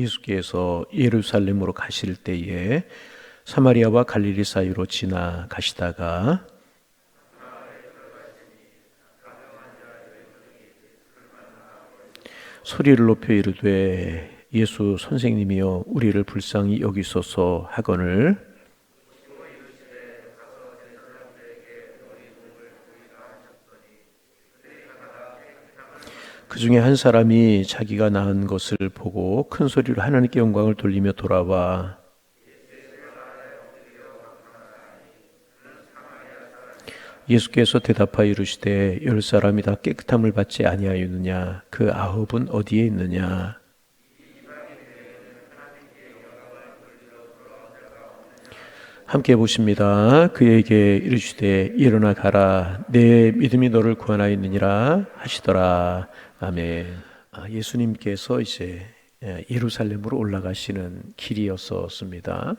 예수께서 예루살렘으로 가실 때에 사마리아와 갈릴리 사이로 지나가시다가 소리를 높여 이르되 예수 선생님이여 우리를 불쌍히 여기소서 하거늘 그 중에 한 사람이 자기가 낳은 것을 보고 큰 소리로 하나님께 영광을 돌리며 돌아와 예수께서 대답하여 이르시되 10사람이 다 깨끗함을 받지 아니하였느냐 그 9은 어디에 있느냐. 함께 보십니다. 그에게 이르시되 일어나 가라 내 믿음이 너를 구원하였느니라 하시더라. 아멘. 예수님께서 이제 예루살렘으로 올라가시는 길이었었습니다.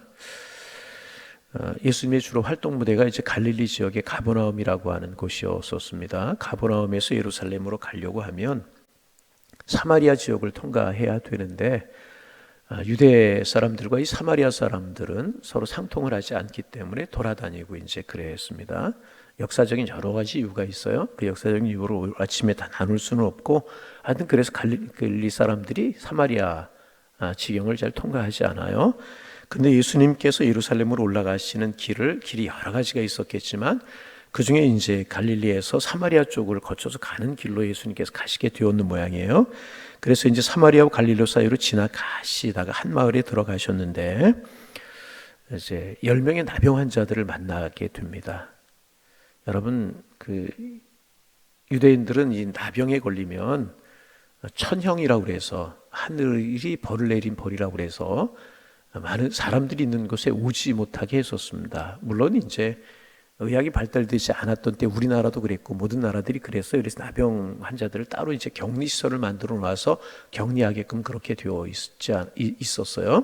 예수님의 주로 활동 무대가 이제 갈릴리 지역의 가버나움이라고 하는 곳이었었습니다. 가버나움에서 예루살렘으로 가려고 하면 사마리아 지역을 통과해야 되는데 유대 사람들과 이 사마리아 사람들은 서로 상통을 하지 않기 때문에 돌아다니고 이제 그랬습니다. 역사적인 여러 가지 이유가 있어요. 그 역사적인 이유로 아침에 다 나눌 수는 없고 하여튼 그래서 갈릴리 사람들이 사마리아 지경을 잘 통과하지 않아요. 근데 예수님께서 예루살렘으로 올라가시는 길이 여러 가지가 있었겠지만 그 중에 이제 갈릴리에서 사마리아 쪽을 거쳐서 가는 길로 예수님께서 가시게 되었는 모양이에요. 그래서 이제 사마리아와 갈릴리 사이로 지나가시다가 한 마을에 들어가셨는데 이제 10명의 나병 환자들을 만나게 됩니다. 여러분 그 유대인들은 이 나병에 걸리면 천형이라고 그래서 하늘이 벌을 내린 벌이라고 그래서 많은 사람들이 있는 곳에 오지 못하게 했었습니다. 물론 이제 의학이 발달되지 않았던 때 우리나라도 그랬고 모든 나라들이 그랬어요. 그래서 나병 환자들을 따로 이제 격리 시설을 만들어 놔서 격리하게끔 그렇게 되어 있었어요.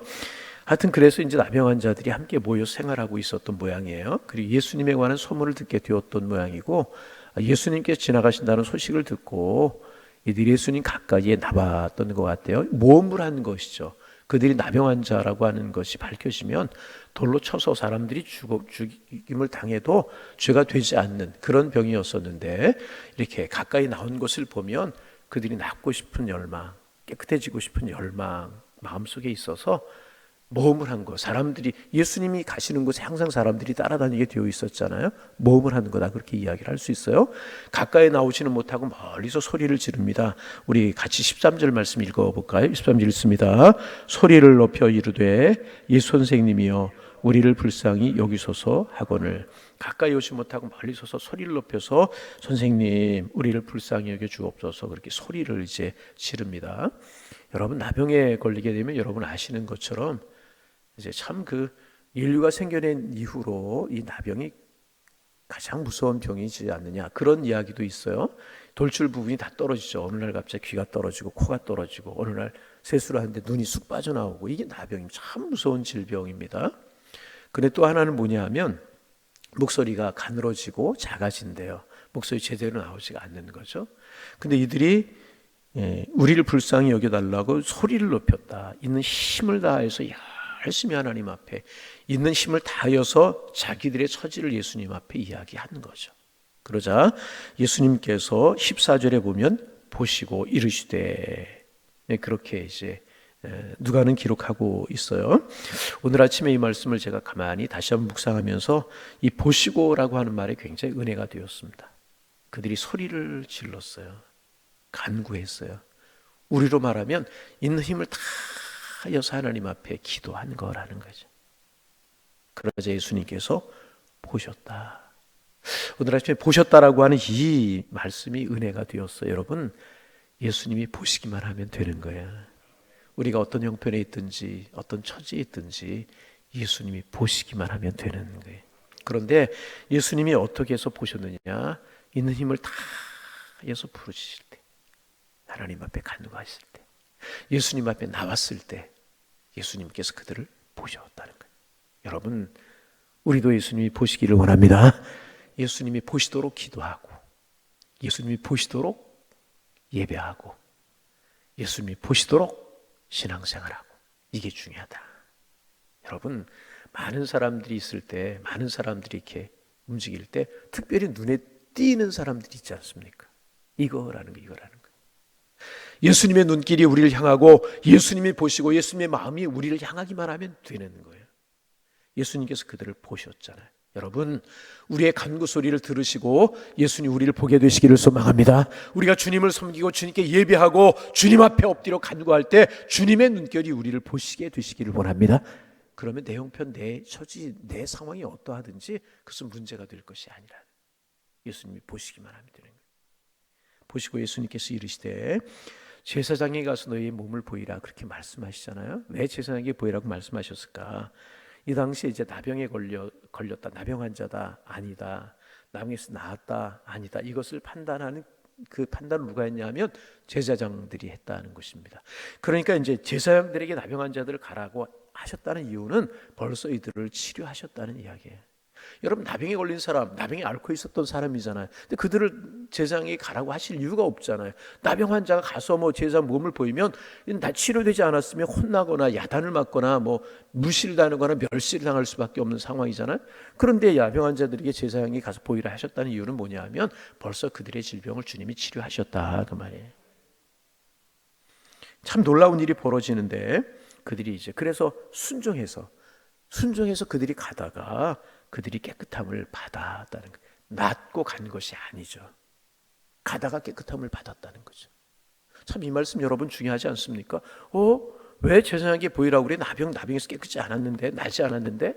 하여튼 그래서 이제 나병 환자들이 함께 모여 생활하고 있었던 모양이에요. 그리고 예수님에 관한 소문을 듣게 되었던 모양이고 예수님께서 지나가신다는 소식을 듣고 이들이 예수님 가까이에 나왔던 것 같아요. 모험을 한 것이죠. 그들이 나병 환자라고 하는 것이 밝혀지면 돌로 쳐서 사람들이 죽임을 당해도 죄가 되지 않는 그런 병이었었는데 이렇게 가까이 나온 것을 보면 그들이 낫고 싶은 열망, 깨끗해지고 싶은 열망 마음속에 있어서 모험을 한 거. 사람들이 예수님이 가시는 곳에 항상 사람들이 따라다니게 되어 있었잖아요. 모험을 하는 거다 그렇게 이야기를 할 수 있어요. 가까이 나오지는 못하고 멀리서 소리를 지릅니다. 우리 같이 13절 말씀 읽어볼까요? 13절 읽습니다. 소리를 높여 이르되 예수 선생님이여 우리를 불쌍히 여기소서 하거늘. 가까이 오지 못하고 멀리 서서 소리를 높여서 선생님 우리를 불쌍히 여겨 주옵소서 그렇게 소리를 이제 지릅니다. 여러분 나병에 걸리게 되면 여러분 아시는 것처럼 이제 참 그 인류가 생겨낸 이후로 이 나병이 가장 무서운 병이지 않느냐 그런 이야기도 있어요. 돌출 부분이 다 떨어지죠. 어느 날 갑자기 귀가 떨어지고 코가 떨어지고 어느 날 세수를 하는데 눈이 쑥 빠져나오고 이게 나병이 참 무서운 질병입니다. 근데 또 하나는 뭐냐 하면 목소리가 가늘어지고 작아진대요. 목소리 제대로 나오지가 않는 거죠. 근데 이들이 우리를 불쌍히 여겨달라고 소리를 높였다. 있는 힘을 다해서 열심히 하나님 앞에 있는 힘을 다하여서 자기들의 처지를 예수님 앞에 이야기하는 거죠. 그러자 예수님께서 14절에 보면 보시고 이르시되 그렇게 이제 누가는 기록하고 있어요. 오늘 아침에 이 말씀을 제가 가만히 다시 한번 묵상하면서 이 보시고라고 하는 말에 굉장히 은혜가 되었습니다. 그들이 소리를 질렀어요. 간구했어요. 우리로 말하면 있는 힘을 다하여서 하나님 앞에 기도한 거라는 거죠. 그러자 예수님께서 보셨다. 오늘 아침에 보셨다라고 하는 이 말씀이 은혜가 되었어요. 여러분 예수님이 보시기만 하면 되는 거예요. 우리가 어떤 형편에 있든지 어떤 처지에 있든지 예수님이 보시기만 하면 되는 거예요. 그런데 예수님이 어떻게 해서 보셨느냐? 있는 힘을 다해서 부르실 때 하나님 앞에 간구하실 때 예수님 앞에 나왔을 때 예수님께서 그들을 보셨다는 거예요. 여러분 우리도 예수님이 보시기를 원합니다. 예수님이 보시도록 기도하고 예수님이 보시도록 예배하고 예수님이 보시도록 신앙생활하고 이게 중요하다. 여러분, 많은 사람들이 있을 때, 많은 사람들이 이렇게 움직일 때 특별히 눈에 띄는 사람들이 있지 않습니까? 이거라는 거. 예수님의 눈길이 우리를 향하고 예수님이 보시고 예수님의 마음이 우리를 향하기만 하면 되는 거예요. 예수님께서 그들을 보셨잖아요. 여러분, 우리의 간구 소리를 들으시고 예수님 우리를 보게 되시기를 소망합니다. 우리가 주님을 섬기고 주님께 예배하고 주님 앞에 엎드려 간구할 때 주님의 눈결이 우리를 보시게 되시기를 원합니다. 그러면 내 형편, 내 처지, 내 상황이 어떠하든지 그것은 문제가 될 것이 아니라 예수님이 보시기만 하면 되는 거예요. 보시고 예수님께서 이르시되 제사장에 가서 너희의 몸을 보이라 그렇게 말씀하시잖아요. 왜 제사장에게 보이라고 말씀하셨을까? 이 당시에 이제 나병에 걸렸다, 나병 환자다, 아니다, 나병에서 나았다, 아니다, 이것을 판단하는 그 판단을 누가 했냐면 제사장들이 했다는 것입니다. 그러니까 이제 제사장들에게 나병 환자들을 가라고 하셨다는 이유는 벌써 이들을 치료하셨다는 이야기예요. 여러분, 나병에 걸린 사람, 나병에 앓고 있었던 사람이잖아요. 근데 그들을 제사장에게 가라고 하실 이유가 없잖아요. 나병 환자가 가서 뭐 제사장 몸을 보이면 다 치료되지 않았으면 혼나거나 야단을 맞거나 뭐 무시를 당하거나 멸시를 당할 수밖에 없는 상황이잖아요. 그런데 나병 환자들에게 제사장이 가서 보이라 하셨다는 이유는 뭐냐면 벌써 그들의 질병을 주님이 치료하셨다 그 말이에요. 참 놀라운 일이 벌어지는데 그들이 이제 그래서 순종해서 그들이 가다가 그들이 깨끗함을 받았다는 거예요. 낫고 간 것이 아니죠. 가다가 깨끗함을 받았다는 거죠. 참 이 말씀 여러분 중요하지 않습니까? 왜 제사장에게 보이라고 그래? 나병에서 깨끗지 않았는데, 나지 않았는데?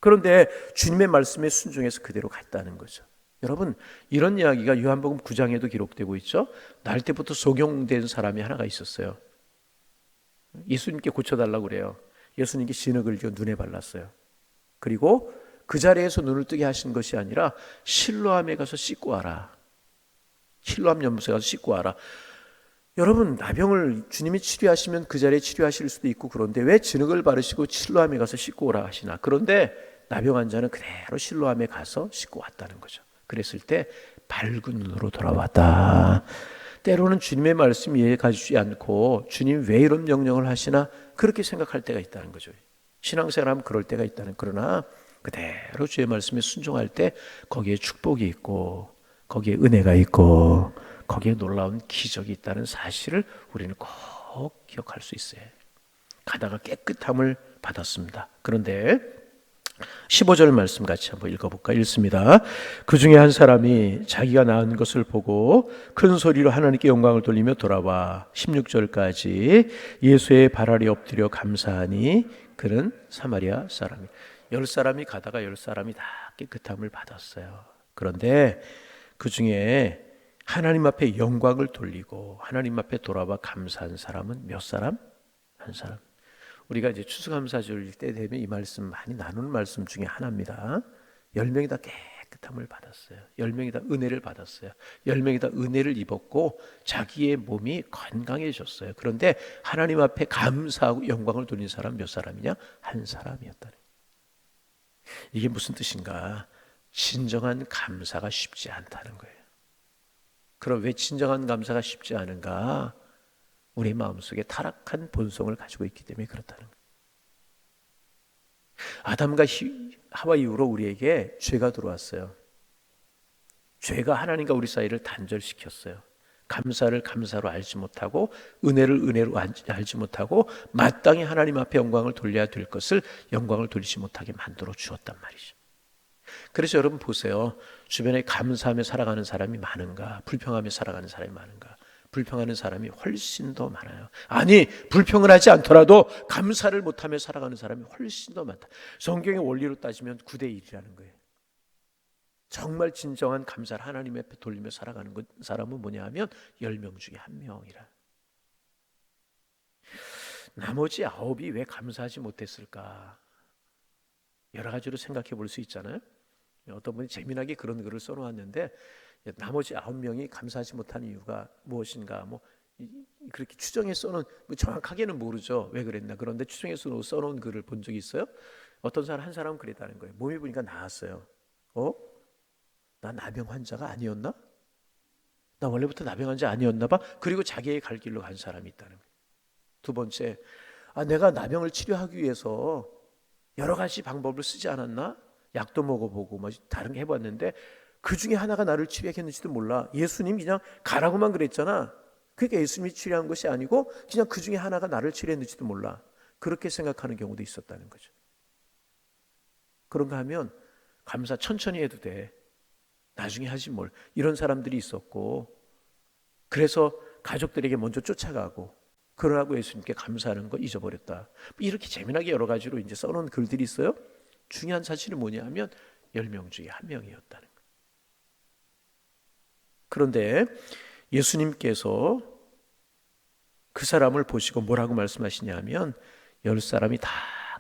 그런데 주님의 말씀에 순종해서 그대로 갔다는 거죠. 여러분, 이런 이야기가 요한복음 9장에도 기록되고 있죠. 날 때부터 소경된 사람이 하나가 있었어요. 예수님께 고쳐달라고 그래요. 예수님께 진흙을 쥐어 눈에 발랐어요. 그리고 그 자리에서 눈을 뜨게 하신 것이 아니라 실로암에 가서 씻고 와라. 실로암 연못에 가서 씻고 와라. 여러분, 나병을 주님이 치료하시면 그 자리에 치료하실 수도 있고 그런데 왜 진흙을 바르시고 실로암에 가서 씻고 오라 하시나. 그런데 나병 환자는 그대로 실로암에 가서 씻고 왔다는 거죠. 그랬을 때 밝은 눈으로 돌아왔다. 때로는 주님의 말씀 이해가 주지 않고 주님 왜 이런 명령을 하시나 그렇게 생각할 때가 있다는 거죠. 신앙생활하면 그럴 때가 있다는. 그러나 그대로 주의 말씀에 순종할 때 거기에 축복이 있고 거기에 은혜가 있고 거기에 놀라운 기적이 있다는 사실을 우리는 꼭 기억할 수 있어요. 가다가 깨끗함을 받았습니다. 그런데 15절 말씀 같이 한번 읽어볼까요? 읽습니다. 그 중에 한 사람이 자기가 낳은 것을 보고 큰 소리로 하나님께 영광을 돌리며 돌아와 16절까지 예수의 발 아래 엎드려 감사하니 그는 사마리아 사람이 10사람이 가다가 10사람이 다 깨끗함을 받았어요. 그런데 그 중에 하나님 앞에 영광을 돌리고 하나님 앞에 돌아와 감사한 사람은 몇 사람? 한 사람. 우리가 이제 추수감사절 때 되면 이 말씀 많이 나누는 말씀 중에 하나입니다. 10명이 다 깨끗함을 받았어요. 10명이 다 은혜를 받았어요. 10명이 다 은혜를 입었고 자기의 몸이 건강해졌어요. 그런데 하나님 앞에 감사하고 영광을 돌린 사람 몇 사람이냐? 한 사람이었다. 이게 무슨 뜻인가? 진정한 감사가 쉽지 않다는 거예요. 그럼 왜 진정한 감사가 쉽지 않은가? 우리 마음속에 타락한 본성을 가지고 있기 때문에 그렇다는 거예요. 아담과 하와 이후로 우리에게 죄가 들어왔어요. 죄가 하나님과 우리 사이를 단절시켰어요. 감사를 감사로 알지 못하고 은혜를 은혜로 알지 못하고 마땅히 하나님 앞에 영광을 돌려야 될 것을 영광을 돌리지 못하게 만들어 주었단 말이죠. 그래서 여러분 보세요. 주변에 감사하며 살아가는 사람이 많은가? 불평하며 살아가는 사람이 많은가? 불평하는 사람이 훨씬 더 많아요. 아니, 불평을 하지 않더라도 감사를 못하며 살아가는 사람이 훨씬 더 많다. 성경의 원리로 따지면 9대 1이라는 거예요. 정말 진정한 감사를 하나님 앞에 돌리며 살아가는 사람은 뭐냐 하면 10명 중에 1명이라. 나머지 9이 왜 감사하지 못했을까? 여러 가지로 생각해 볼 수 있잖아요. 어떤 분이 재미나게 그런 글을 써놓았는데 나머지 9명이 감사하지 못하는 이유가 무엇인가 그렇게 추정해 써놓은 정확하게는 모르죠. 왜 그랬나. 그런데 추정해서 써놓은 글을 본 적이 있어요. 어떤 사람 한 사람은 그랬다는 거예요. 몸이 보니까 나았어요. 나 나병 환자가 아니었나? 나 원래부터 나병 환자 아니었나 봐. 그리고 자기의 갈 길로 간 사람이 있다는 거예요. 두 번째, 내가 나병을 치료하기 위해서 여러 가지 방법을 쓰지 않았나? 약도 먹어보고 뭐 다른 게 해봤는데 그 중에 하나가 나를 치료했는지도 몰라. 예수님이 그냥 가라고만 그랬잖아. 그러니까 예수님이 치료한 것이 아니고 그냥 그 중에 하나가 나를 치료했는지도 몰라. 그렇게 생각하는 경우도 있었다는 거죠. 그런가 하면 감사 천천히 해도 돼. 나중에 하지 뭘. 이런 사람들이 있었고, 그래서 가족들에게 먼저 쫓아가고, 그러라고 예수님께 감사하는 거 잊어버렸다. 이렇게 재미나게 여러 가지로 이제 써놓은 글들이 있어요. 중요한 사실은 뭐냐 하면 10명 중에 한 명이었다는 거예요. 그런데 예수님께서 그 사람을 보시고 뭐라고 말씀하시냐면 10사람이 다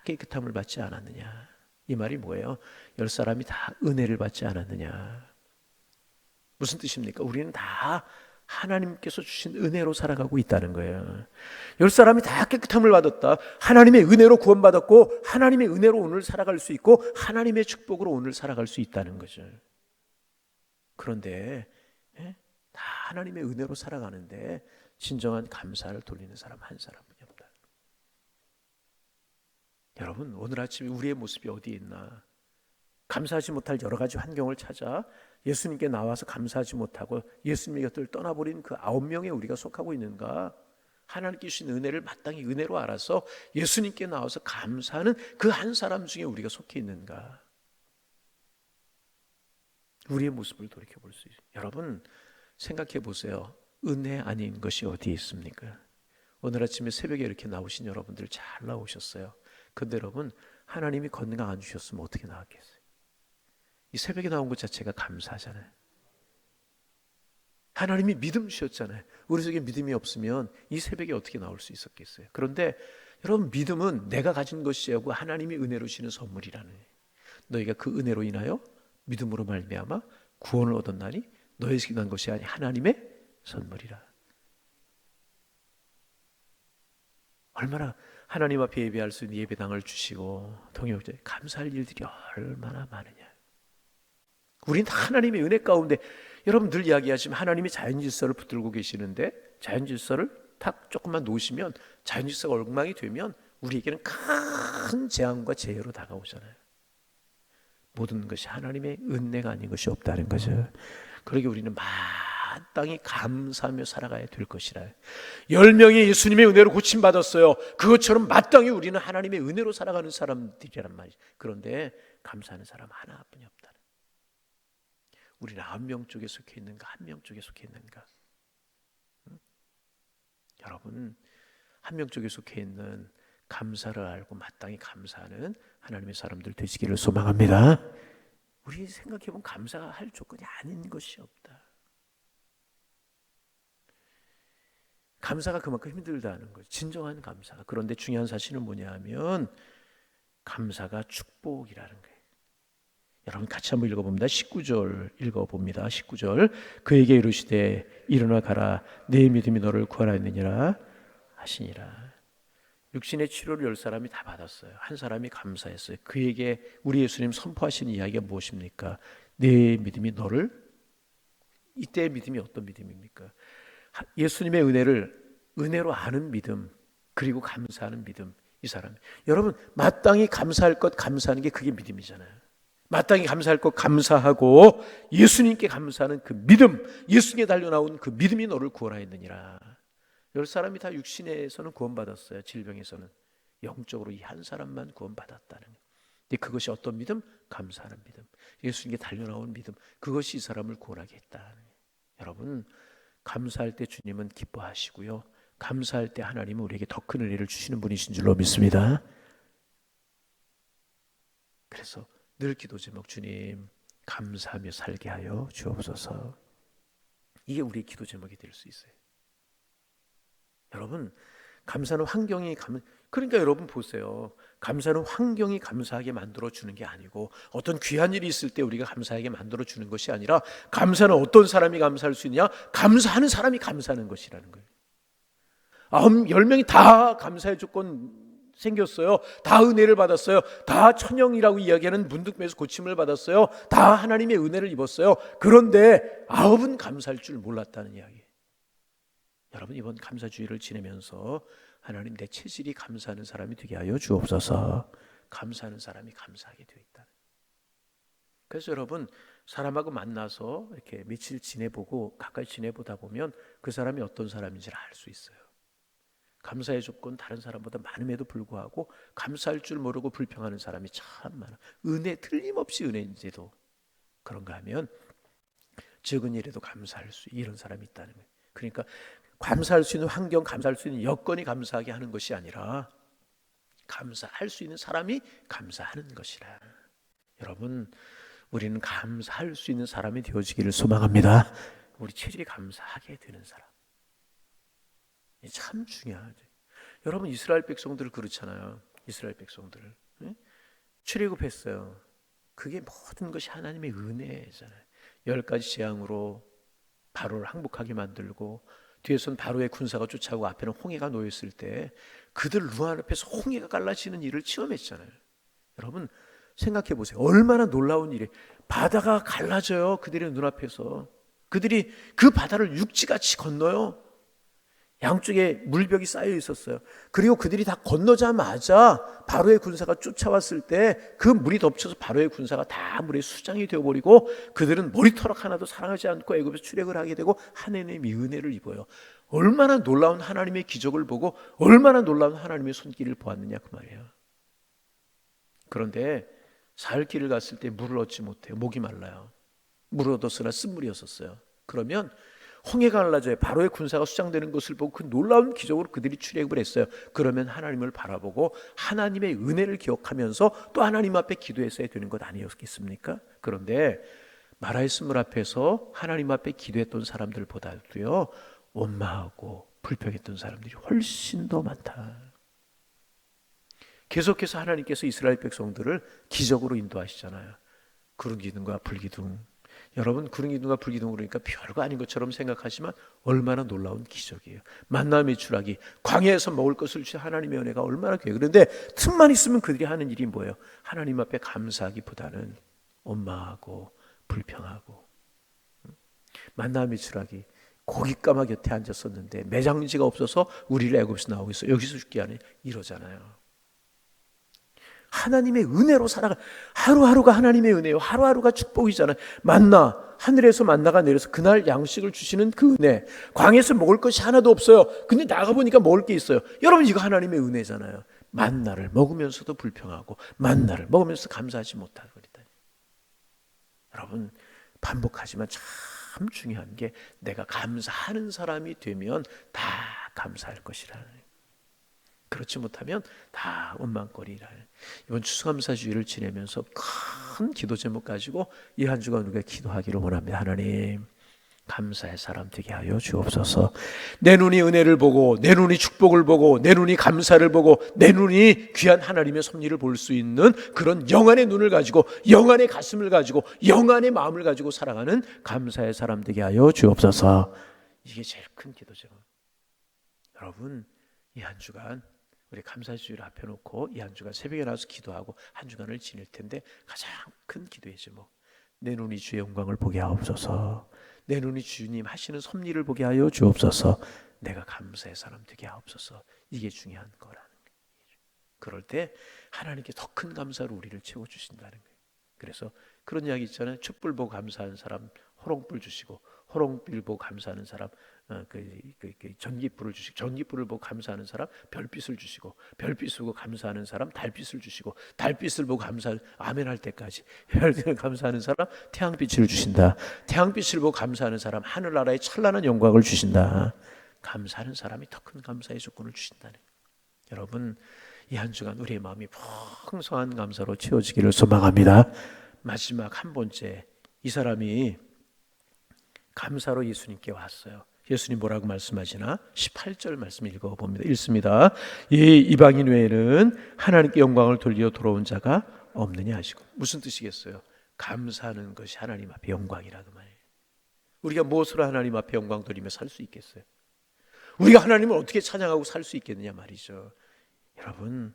깨끗함을 받지 않았느냐. 이 말이 뭐예요? 10사람이 다 은혜를 받지 않았느냐. 무슨 뜻입니까? 우리는 다 하나님께서 주신 은혜로 살아가고 있다는 거예요. 10사람이 다 깨끗함을 받았다. 하나님의 은혜로 구원받았고 하나님의 은혜로 오늘 살아갈 수 있고 하나님의 축복으로 오늘 살아갈 수 있다는 거죠. 그런데 다 하나님의 은혜로 살아가는데 진정한 감사를 돌리는 사람 한 사람뿐이 없다. 여러분, 오늘 아침에 우리의 모습이 어디에 있나? 감사하지 못할 여러 가지 환경을 찾아 예수님께 나와서 감사하지 못하고 예수님의 곁을 떠나버린 그 9명에 우리가 속하고 있는가? 하나님께 주신 은혜를 마땅히 은혜로 알아서 예수님께 나와서 감사하는 그 한 사람 중에 우리가 속해 있는가? 우리의 모습을 돌이켜볼 수 있어요. 여러분, 생각해 보세요. 은혜 아닌 것이 어디에 있습니까? 오늘 아침에 새벽에 이렇게 나오신 여러분들 잘 나오셨어요. 근데 여러분, 하나님이 건강 안 주셨으면 어떻게 나왔겠어요? 이 새벽에 나온 것 자체가 감사잖아요. 하나님이 믿음 주셨잖아요. 우리 속에 믿음이 없으면 이 새벽에 어떻게 나올 수 있었겠어요? 그런데 여러분, 믿음은 내가 가진 것이 아니고 하나님이 은혜로 주시는 선물이라는 거예요. 너희가 그 은혜로 인하여 믿음으로 말미암아 구원을 얻었나니 너희에게 난 것이 아니 하나님의 선물이라. 얼마나 하나님 앞에 예배할 수 있는 예배당을 주시고 동역자에 감사할 일들이 얼마나 많으냐. 우리는 하나님의 은혜 가운데, 여러분 늘 이야기하지만 하나님이 자연질서를 붙들고 계시는데 자연질서를 탁 조금만 놓으시면 자연질서가 엉망이 되면 우리에게는 큰 재앙과 재해로 다가오잖아요. 모든 것이 하나님의 은혜가 아닌 것이 없다는 거죠. 그러기에 우리는 마땅히 감사하며 살아가야 될 것이라. 10명이 예수님의 은혜로 고침받았어요. 그것처럼 마땅히 우리는 하나님의 은혜로 살아가는 사람들이란 말이죠. 그런데 감사하는 사람 하나뿐이 없다. 우리는 9명 쪽에 속해 있는가, 1명 쪽에 속해 있는가? 여러분, 1명 쪽에 속해 있는 감사를 알고 마땅히 감사하는 하나님의 사람들 되시기를 소망합니다. 우리 생각해보면 감사가 할 조건이 아닌 것이 없다. 감사가 그만큼 힘들다는 거죠. 진정한 감사가. 그런데 중요한 사실은 뭐냐 하면 감사가 축복이라는 거예요. 여러분 같이 한번 읽어봅니다. 19절 읽어봅니다. 19절 그에게 이르시되 일어나 가라 내 믿음이 너를 구하였느니라 하시니라. 육신의 치료를 10사람이 다 받았어요. 한 사람이 감사했어요. 그에게 우리 예수님 선포하신 이야기가 무엇입니까? 내 믿음이 너를, 이때의 믿음이 어떤 믿음입니까? 예수님의 은혜를 은혜로 아는 믿음, 그리고 감사하는 믿음. 이 사람, 여러분 마땅히 감사할 것 감사하는 게 그게 믿음이잖아요. 마땅히 감사할 것 감사하고 예수님께 감사하는 그 믿음, 예수님께 달려나온 그 믿음이 너를 구원하였느니라. 10사람이 다 육신에서는 구원받았어요. 질병에서는. 영적으로 이 한 사람만 구원받았다는 거예요. 근데 그것이 어떤 믿음? 감사하는 믿음, 예수님께 달려나온 믿음, 그것이 이 사람을 구원하게 했다. 여러분, 감사할 때 주님은 기뻐하시고요, 감사할 때 하나님은 우리에게 더 큰 은혜를 주시는 분이신 줄로 믿습니다. 그래서 늘 기도 제목, 주님 감사하며 살게 하여 주옵소서. 이게 우리의 기도 제목이 될 수 있어요. 여러분, 감사는 환경이 그러니까 여러분 보세요. 감사는 환경이 감사하게 만들어 주는 게 아니고, 어떤 귀한 일이 있을 때 우리가 감사하게 만들어 주는 것이 아니라, 감사는 어떤 사람이 감사할 수 있냐? 감사하는 사람이 감사하는 것이라는 거예요. 10명이 다 감사의 조건 생겼어요. 다 은혜를 받았어요. 다 천영이라고 이야기하는 문득매에서 고침을 받았어요. 다 하나님의 은혜를 입었어요. 그런데 9은 감사할 줄 몰랐다는 이야기. 여러분, 이번 감사주의를 지내면서 하나님 내 체질이 감사하는 사람이 되게 하여 주옵소서. 감사하는 사람이 감사하게 되어 있다. 그래서 여러분, 사람하고 만나서 이렇게 며칠 지내보고 가까이 지내보다 보면 그 사람이 어떤 사람인지를 알 수 있어요. 감사의 조건 다른 사람보다 많음에도 불구하고 감사할 줄 모르고 불평하는 사람이 참 많아. 은혜, 틀림없이 은혜인지도 그런가 하면 적은 일에도 감사할 수 이런 사람이 있다는 거예요. 그러니까 감사할 수 있는 환경, 감사할 수 있는 여건이 감사하게 하는 것이 아니라 감사할 수 있는 사람이 감사하는 것이라. 여러분, 우리는 감사할 수 있는 사람이 되어지기를 소망합니다. 우리 체질이 감사하게 되는 사람. 참 중요하죠. 여러분, 이스라엘 백성들을 그렇잖아요. 이스라엘 백성들을 출애굽했어요. 그게 모든 것이 하나님의 은혜잖아요. 10가지 재앙으로 바로를 항복하게 만들고 뒤에선 바로의 군사가 쫓아오고 앞에는 홍해가 놓였을 때 그들 눈앞에서 홍해가 갈라지는 일을 체험했잖아요. 여러분 생각해 보세요. 얼마나 놀라운 일이, 바다가 갈라져요. 그들의 눈앞에서. 그들이 그 바다를 육지같이 건너요. 양쪽에 물벽이 쌓여 있었어요. 그리고 그들이 다 건너자마자 바로의 군사가 쫓아왔을 때 그 물이 덮쳐서 바로의 군사가 다 물에 수장이 되어버리고 그들은 머리털락 하나도 사랑하지 않고 애굽에서 출애굽을 하게 되고 하나님의 은혜를 입어요. 얼마나 놀라운 하나님의 기적을 보고 얼마나 놀라운 하나님의 손길을 보았느냐 그 말이에요. 그런데 사흘 길을 갔을 때 물을 얻지 못해요. 목이 말라요. 물을 얻었으나 쓴물이었었어요. 그러면 홍해가 갈라져요. 바로의 군사가 수장되는 것을 보고 그 놀라운 기적으로 그들이 출애굽을 했어요. 그러면 하나님을 바라보고 하나님의 은혜를 기억하면서 또 하나님 앞에 기도했어야 되는 것 아니었겠습니까? 그런데 마라의 쓴물 앞에서 하나님 앞에 기도했던 사람들보다도요 원망하고 불평했던 사람들이 훨씬 더 많다. 계속해서 하나님께서 이스라엘 백성들을 기적으로 인도하시잖아요. 구름 기둥과 불기둥. 여러분, 구름 기둥과 불기둥 그러니까 별거 아닌 것처럼 생각하지만 얼마나 놀라운 기적이에요. 만나 메추라기, 광야에서 먹을 것을 주신 하나님의 은혜가 얼마나 귀해요. 그런데 틈만 있으면 그들이 하는 일이 뭐예요? 하나님 앞에 감사하기보다는 원망하고 불평하고. 만나 메추라기, 고깃가마 곁에 앉았었는데 매장지가 없어서 우리를 애굽에서 나오고 있어. 여기서 죽게 하네. 이러잖아요. 하나님의 은혜로 살아가. 하루하루가 하나님의 은혜요. 하루하루가 축복이잖아요. 만나, 하늘에서 만나가 내려서 그날 양식을 주시는 그 은혜. 광야에서 먹을 것이 하나도 없어요. 근데 나가보니까 먹을 게 있어요. 여러분, 이거 하나님의 은혜잖아요. 만나를 먹으면서도 불평하고 만나를 먹으면서 감사하지 못하고 그랬다. 여러분, 반복하지만 참 중요한 게 내가 감사하는 사람이 되면 다 감사할 것이라. 그렇지 못하면 다 원망거리라. 이번 추수감사주의를 지내면서 큰 기도 제목 가지고 이 한 주간 우리가 기도하기를 원합니다. 하나님, 감사의 사람 되게 하여 주옵소서. 내 눈이 은혜를 보고 내 눈이 축복을 보고 내 눈이 감사를 보고 내 눈이 귀한 하나님의 섭리를 볼 수 있는 그런 영안의 눈을 가지고 영안의 가슴을 가지고 영안의 마음을 가지고 살아가는 감사의 사람 되게 하여 주옵소서. 이게 제일 큰 기도 제목. 여러분, 이 한 주간 우리 감사주의를 앞에 놓고 이 한 주간 새벽에 나와서 기도하고 한 주간을 지낼 텐데 가장 큰 기도의 제목, 내 눈이 주의 영광을 보게 하옵소서. 내 눈이 주님 하시는 섭리를 보게 하여 주옵소서. 내가 감사의 사람 되게 하옵소서. 이게 중요한 거라는 거예요. 그럴 때 하나님께 더 큰 감사로 우리를 채워주신다는 거예요. 그래서 그런 이야기 있잖아요. 촛불 보고 감사하는 사람 호롱불 주시고, 호롱불 보고 감사하는 사람 전깃불을 주시고, 전깃불을 보고 감사하는 사람 별빛을 주시고, 별빛을 보고 감사하는 사람 달빛을 주시고, 달빛을 보고 감사하는, 아멘 할 때까지 감사하는 사람 태양빛을 주신다. 태양빛을 보고 감사하는 사람 하늘나라의 찬란한 영광을 주신다. 감사하는 사람이 더 큰 감사의 조건을 주신다는. 여러분, 이 한 주간 우리의 마음이 풍성한 감사로 채워지기를 소망합니다. 마지막 한 번째, 이 사람이 감사로 예수님께 왔어요. 예수님 뭐라고 말씀하시나? 18절 말씀 읽어봅니다. 읽습니다. 이 이방인 외에는 하나님께 영광을 돌려 돌아온 자가 없느냐 하시고. 무슨 뜻이겠어요? 감사하는 것이 하나님 앞에 영광이라고 말이에요. 우리가 무엇으로 하나님 앞에 영광 돌리며 살 수 있겠어요? 우리가 하나님을 어떻게 찬양하고 살 수 있겠느냐 말이죠. 여러분,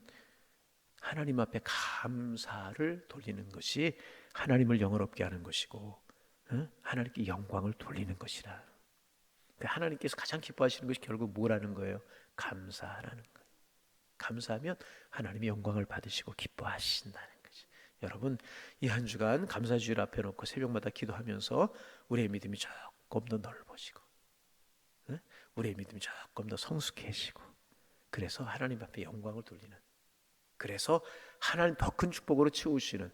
하나님 앞에 감사를 돌리는 것이 하나님을 영화롭게 하는 것이고 하나님께 영광을 돌리는 것이라. 하나님께서 가장 기뻐하시는 것이 결국 뭐라는 거예요? 감사라는 거예요. 감사하면 하나님이 영광을 받으시고 기뻐하신다는 거죠. 여러분, 이 한 주간 감사주일 앞에 놓고 새벽마다 기도하면서 우리의 믿음이 조금 더 넓어지고, 우리의 믿음이 조금 더 성숙해지고, 그래서 하나님 앞에 영광을 돌리는, 그래서 하나님 더 큰 축복으로 채우시는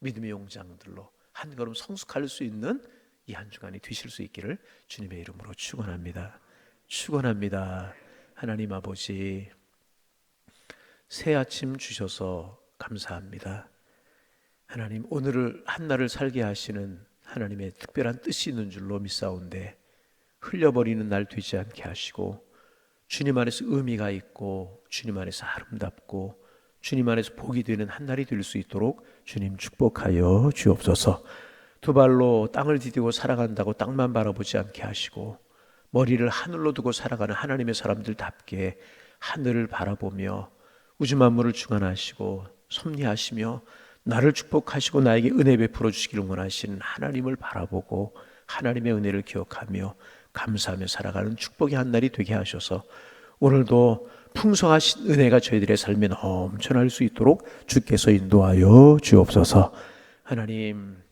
믿음의 용장들로 한 걸음 성숙할 수 있는 이 한 주간이 되실 수 있기를 주님의 이름으로 축원합니다. 축원합니다. 하나님 아버지, 새 아침 주셔서 감사합니다. 하나님, 오늘을 한날을 살게 하시는 하나님의 특별한 뜻이 있는 줄로 믿사온데 흘려버리는 날 되지 않게 하시고 주님 안에서 의미가 있고 주님 안에서 아름답고 주님 안에서 복이 되는 한 날이 될 수 있도록 주님 축복하여 주옵소서. 두 발로 땅을 디디고 살아간다고 땅만 바라보지 않게 하시고 머리를 하늘로 두고 살아가는 하나님의 사람들답게 하늘을 바라보며 우주 만물을 주관하시고 섭리하시며 나를 축복하시고 나에게 은혜 베풀어 주시기를 원하시는 하나님을 바라보고 하나님의 은혜를 기억하며 감사하며 살아가는 축복의 한 날이 되게 하셔서 오늘도 풍성하신 은혜가 저희들의 삶에 넘쳐날 수 있도록 주께서 인도하여 주옵소서. 하나님,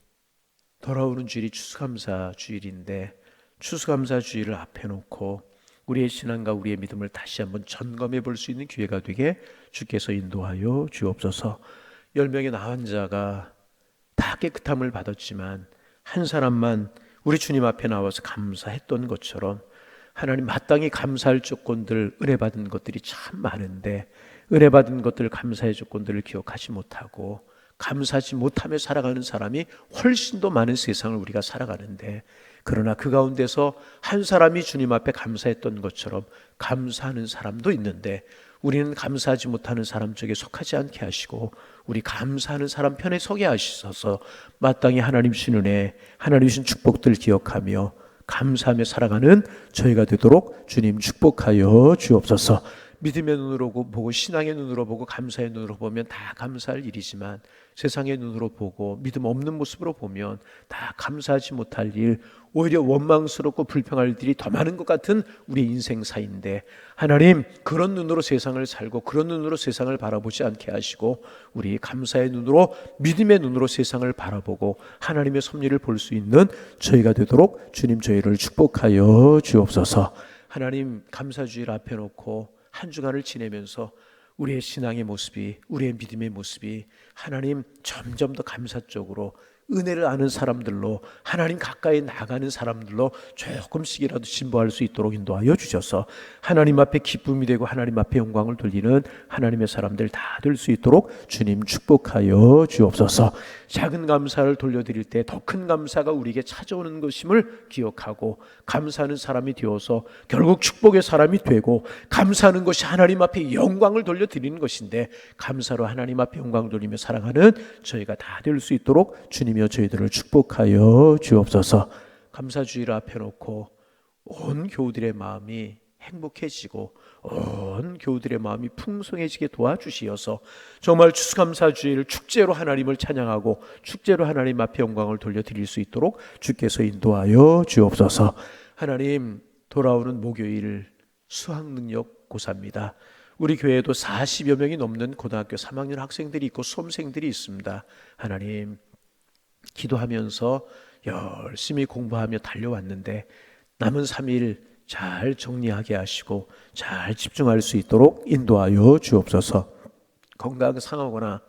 돌아오는 주일이 추수감사 주일인데 추수감사 주일을 앞에 놓고 우리의 신앙과 우리의 믿음을 다시 한번 점검해 볼 수 있는 기회가 되게 주께서 인도하여 주옵소서. 10명의 나환자가 다 깨끗함을 받았지만 한 사람만 우리 주님 앞에 나와서 감사했던 것처럼 하나님, 마땅히 감사할 조건들, 은혜받은 것들이 참 많은데 은혜받은 것들, 감사의 조건들을 기억하지 못하고 감사하지 못하며 살아가는 사람이 훨씬 더 많은 세상을 우리가 살아가는데, 그러나 그 가운데서 한 사람이 주님 앞에 감사했던 것처럼 감사하는 사람도 있는데 우리는 감사하지 못하는 사람 쪽에 속하지 않게 하시고 우리 감사하는 사람 편에 서게 하시소서. 마땅히 하나님 주신 은혜, 하나님 주신 축복들 기억하며 감사하며 살아가는 저희가 되도록 주님 축복하여 주옵소서. 믿음의 눈으로 보고 신앙의 눈으로 보고 감사의 눈으로 보면 다 감사할 일이지만 세상의 눈으로 보고 믿음 없는 모습으로 보면 다 감사하지 못할 일, 오히려 원망스럽고 불평할 일이 더 많은 것 같은 우리 인생사인데 하나님, 그런 눈으로 세상을 살고 그런 눈으로 세상을 바라보지 않게 하시고 우리 감사의 눈으로, 믿음의 눈으로 세상을 바라보고 하나님의 섭리를 볼 수 있는 저희가 되도록 주님 저희를 축복하여 주옵소서. 하나님, 감사주일 앞에 놓고 한 주간을 지내면서 우리의 신앙의 모습이, 우리의 믿음의 모습이 하나님 점점 더 감사 쪽으로, 은혜를 아는 사람들로, 하나님 가까이 나가는 사람들로 조금씩이라도 진보할 수 있도록 인도하여 주셔서 하나님 앞에 기쁨이 되고 하나님 앞에 영광을 돌리는 하나님의 사람들 다 될 수 있도록 주님 축복하여 주옵소서. 작은 감사를 돌려드릴 때 더 큰 감사가 우리에게 찾아오는 것임을 기억하고 감사하는 사람이 되어서 결국 축복의 사람이 되고, 감사하는 것이 하나님 앞에 영광을 돌려드리는 것인데 감사로 하나님 앞에 영광을 돌리며 살아가는 저희가 다 될 수 있도록 주님이여 저희들을 축복하여 주옵소서. 감사주일 앞에 놓고 온 교우들의 마음이 행복해지고 온 교우들의 마음이 풍성해지게 도와주시어서 정말 추수감사주일 축제로 하나님을 찬양하고 축제로 하나님 앞에 영광을 돌려드릴 수 있도록 주께서 인도하여 주옵소서. 하나님, 돌아오는 목요일 수학능력 고사입니다. 우리 교회에도 40여 명이 넘는 고등학교 3학년 학생들이 있고 수험생들이 있습니다. 하나님, 기도하면서 열심히 공부하며 달려왔는데 남은 3일 잘 정리하게 하시고 잘 집중할 수 있도록 인도하여 주옵소서. 건강 상하거나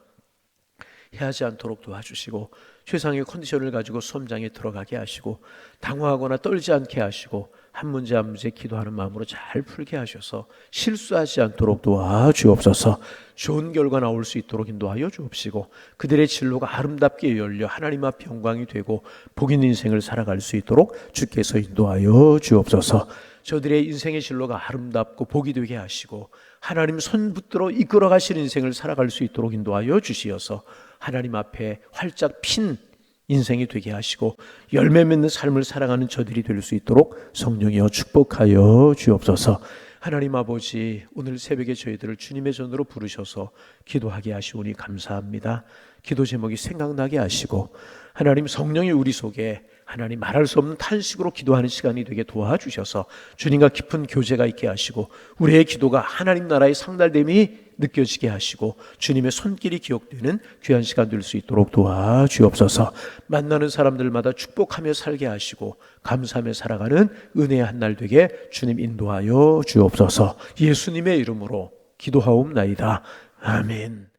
해하지 않도록 도와주시고 최상의 컨디션을 가지고 수험장에 들어가게 하시고 당황하거나 떨지 않게 하시고 한 문제 한 문제 기도하는 마음으로 잘 풀게 하셔서 실수하지 않도록 도와주옵소서. 좋은 결과 나올 수 있도록 인도하여 주옵시고 그들의 진로가 아름답게 열려 하나님 앞에 영광이 되고 복 있는 인생을 살아갈 수 있도록 주께서 인도하여 주옵소서. 저들의 인생의 진로가 아름답고 복이 되게 하시고 하나님 손 붙들어 이끌어 가시는 인생을 살아갈 수 있도록 인도하여 주시어서 하나님 앞에 활짝 핀 인생이 되게 하시고 열매 맺는 삶을 살아가는 저들이 될 수 있도록 성령이여 축복하여 주옵소서. 하나님 아버지, 오늘 새벽에 저희들을 주님의 전으로 부르셔서 기도하게 하시오니 감사합니다. 기도 제목이 생각나게 하시고 하나님, 성령이 우리 속에 하나님 말할 수 없는 탄식으로 기도하는 시간이 되게 도와주셔서 주님과 깊은 교제가 있게 하시고 우리의 기도가 하나님 나라의 상달됨이 느껴지게 하시고 주님의 손길이 기억되는 귀한 시간 될 수 있도록 도와주옵소서. 만나는 사람들마다 축복하며 살게 하시고 감사하며 살아가는 은혜의 한 날 되게 주님 인도하여 주옵소서. 예수님의 이름으로 기도하옵나이다. 아멘.